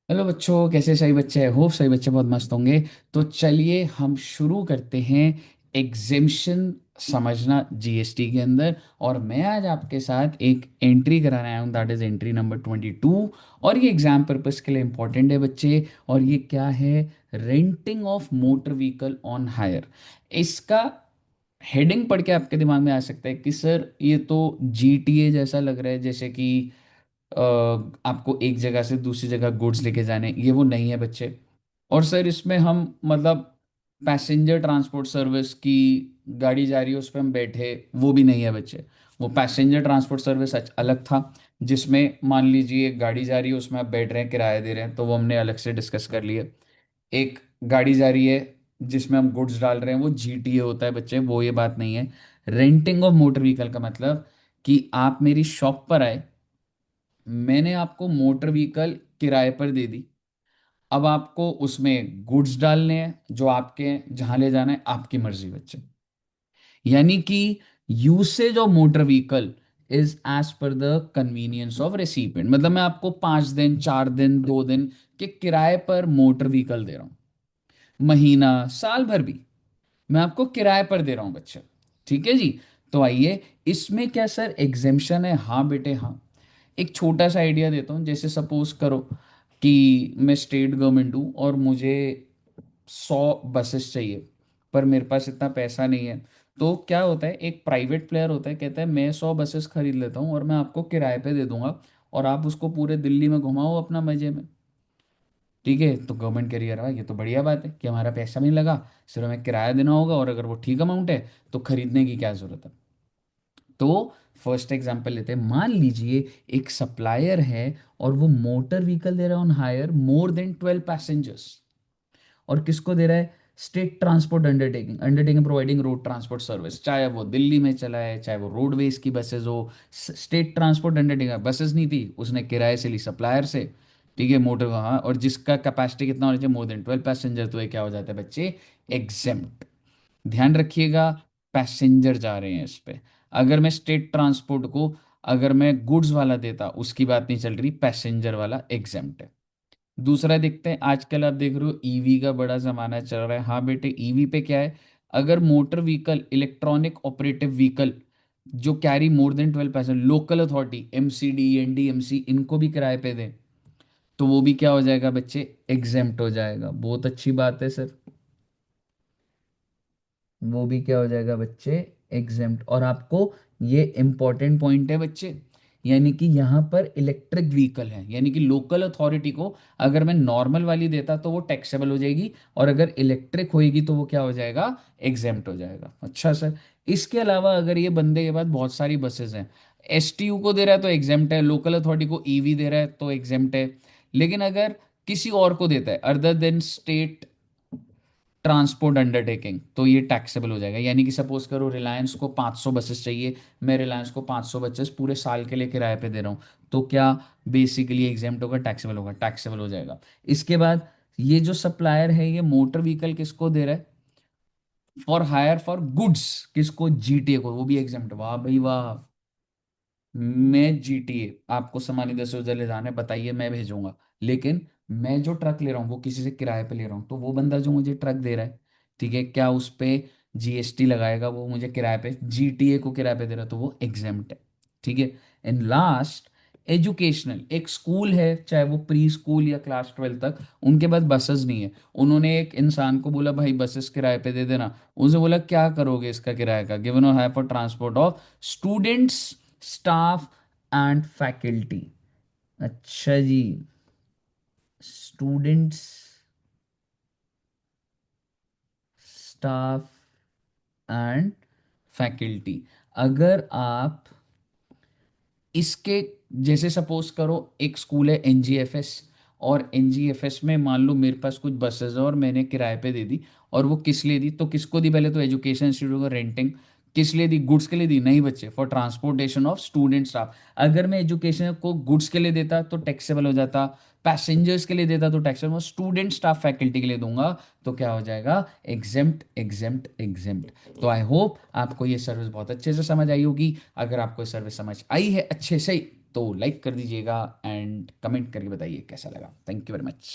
Hello बच्चों, कैसे सही बच्चे? होप सही बच्चे बहुत मस्त होंगे। तो चलिए हम शुरू करते हैं एग्जेम्पशन समझना जीएसटी के अंदर। और मैं आज आपके साथ एक एंट्री कराने आया हूँ, दैट इज एंट्री नंबर 22। और ये एग्जाम पर्पस के लिए इंपॉर्टेंट है बच्चे। और ये क्या है? Renting of motor vehicle on hire. इसका हेडिंग पढ़ के आपके दिमाग में आ सकता है कि सर ये तो जीटीए जैसा लग रहा है, जैसे कि आपको एक जगह से दूसरी जगह गुड्स लेके जाने। ये वो नहीं है बच्चे। और सर इसमें हम मतलब पैसेंजर ट्रांसपोर्ट सर्विस की गाड़ी जा रही है उस पर हम बैठे, वो भी नहीं है बच्चे। वो पैसेंजर ट्रांसपोर्ट सर्विस अलग था, जिसमें मान लीजिए एक गाड़ी जा रही है उसमें आप बैठ रहे हैं, किराया दे रहे हैं, तो वो हमने अलग से डिस्कस कर लिए। एक गाड़ी जा रही है जिसमें हम गुड्स डाल रहे हैं, वो जीटीए होता है बच्चे, वो ये बात नहीं है। रेंटिंग ऑफ मोटर व्हीकल का मतलब कि आप मेरी शॉप पर आए, मैंने आपको मोटर व्हीकल किराए पर दे दी। अब आपको उसमें गुड्स डालने हैं जो आपके जहां ले जाना है, आपकी मर्जी बच्चे। यानी कि usage of motor vehicle is as per the convenience of recipient. मतलब मैं आपको 5 दिन, 4 दिन, 2 दिन के किराए पर मोटर व्हीकल दे रहा हूं, महीना, साल भर भी मैं आपको किराए पर दे रहा हूं बच्चे। ठीक है जी। तो आइए, इसमें क्या सर एग्जेम्पशन है? हाँ बेटे हाँ। एक छोटा सा आइडिया देता हूँ। जैसे सपोज करो कि मैं स्टेट गवर्नमेंट हूँ और मुझे 100 बसेस चाहिए, पर मेरे पास इतना पैसा नहीं है। तो क्या होता है, एक प्राइवेट प्लेयर होता है, कहता है मैं 100 बसेस खरीद लेता हूँ और मैं आपको किराए पे दे दूंगा, और आप उसको पूरे दिल्ली में घुमाओ अपना मजे में। ठीक है, तो गवर्नमेंट कह रही है, "अरे ये तो बढ़िया बात है कि हमारा पैसा भी नहीं लगा, सिर्फ हमें किराया देना होगा, और अगर वो ठीक अमाउंट है तो खरीदने की क्या जरूरत है।" तो फर्स्ट एग्जांपल लेते हैं। मान लीजिए एक सप्लायर है और वो मोटर व्हीकल दे रहा है on hire more than 12 passengers. और किसको दे रहा है? State transport undertaking, undertaking providing road transport service, चाहे वो दिल्ली में चला है, चाहे वो रोडवेज की बसेज हो। स्टेट ट्रांसपोर्ट अंडरटेकिंग, बसेस नहीं थी, उसने किराए से ली सप्लायर से। ठीक है, मोटर वहाँ, और जिसका कैपेसिटी कितना होना चाहिए? मोर देन 12 पैसेंजर। तो ये क्या हो जाता है बच्चे? एग्जेम्प्ट। ध्यान रखिएगा, पैसेंजर जा रहे हैं इस पे। अगर मैं स्टेट ट्रांसपोर्ट को, अगर मैं गुड्स वाला देता, उसकी बात नहीं चल रही, पैसेंजर वाला एग्जेम्प्ट है। दूसरा देखते हैं, आजकल आप देख रहे हो ईवी का बड़ा जमाना चल रहा है। हाँ बेटे, ईवी पे क्या है? अगर motor vehicle, electronic operative vehicle जो carry more than 12 passenger, local authority, MCD, NDMC, इनको भी किराए पे दें, तो वो भी क्या हो जाएगा बच्चे? एग्जेम्प्ट हो जाएगा। बहुत अच्छी बात है सर। वो भी क्या हो जाएगा बच्चे? एग्जेम्प्ट। और आपको ये इंपॉर्टेंट पॉइंट है बच्चे, यानी कि यहाँ पर इलेक्ट्रिक व्हीकल है, यानी कि लोकल अथॉरिटी को अगर मैं नॉर्मल वाली देता तो वो टैक्सेबल हो जाएगी, और अगर इलेक्ट्रिक होएगी तो वो क्या हो जाएगा? एग्जेम्प्ट हो जाएगा। अच्छा सर, इसके अलावा अगर ये बंदे के पास बहुत सारी बसेस हैं, एसटीयू को दे रहा है तो एग्जेम्प्ट है, लोकल अथॉरिटी को ईवी दे रहा है तो एग्जेम्प्ट है। लेकिन अगर किसी और को देता है other than state transport undertaking, तो ये टैक्सेबल हो जाएगा। यानी कि सपोज करो रिलायंस को 500 बसेस चाहिए, मैं रिलायंस को 500 बसेस पूरे साल के लिए किराए पे दे रहा हूँ, तो क्या बेसिकली एग्जेम्प्ट होगा? टैक्सेबल होगा, टैक्सेबल हो जाएगा। इसके बाद ये जो सप्लायर है, ये मोटर व्हीकल किसको दे रहा है? फॉर हायर फॉर गुड्स, किसको? जीटीए को, वो भी एग्जेम्प्ट। वाह भाई वाह। मैं जीटीए आपको सामान इधर से उधर ले जाना है, बताइए, मैं भेजूंगा। लेकिन मैं जो ट्रक ले रहा हूँ वो किसी से किराए पे ले रहा हूँ, तो वो बंदा जो मुझे ट्रक दे रहा है, ठीक है, क्या उस पे जीएसटी लगाएगा? वो मुझे किराए पे, जीटीए को किराए पे दे रहा है, तो वो एग्जेम्प्ट है। ठीक है। And last, educational. एक स्कूल है, चाहे वो प्री स्कूल या क्लास 12 तक, उनके पास बसेस नहीं है। उन्होंने एक इंसान को बोला भाई बसेस किराए पे दे देना। उसने बोला क्या करोगे इसका किराए का? गिवन और है for transport of students, staff and faculty. अच्छा जी, स्टूडेंट्स, स्टाफ एंड फैकल्टी। अगर आप इसके, जैसे सपोज करो एक स्कूल है एनजीएफएस, और एनजीएफएस में मान लो मेरे पास कुछ बसेस है और मैंने किराए पे दे दी। और वो किस लिए दी? तो किसको दी? पहले तो एजुकेशन इंस्टीट्यूट को रेंटिंग। किस लिए दी? गुड्स के लिए दी? नहीं बच्चे, for transportation of student staff. अगर मैं एजुकेशन को गुड्स के लिए देता तो टैक्सेबल हो जाता, पैसेंजर्स के लिए देता तो टैक्सेबल, स्टूडेंट स्टाफ फैकल्टी के लिए दूंगा तो क्या हो जाएगा? Exempt, exempt, exempt. तो आई होप आपको ये सर्विस बहुत अच्छे से समझ आई होगी। अगर आपको ये सर्विस समझ आई है अच्छे से, तो लाइक कर दीजिएगा एंड कमेंट करके बताइए कैसा लगा। Thank you very much.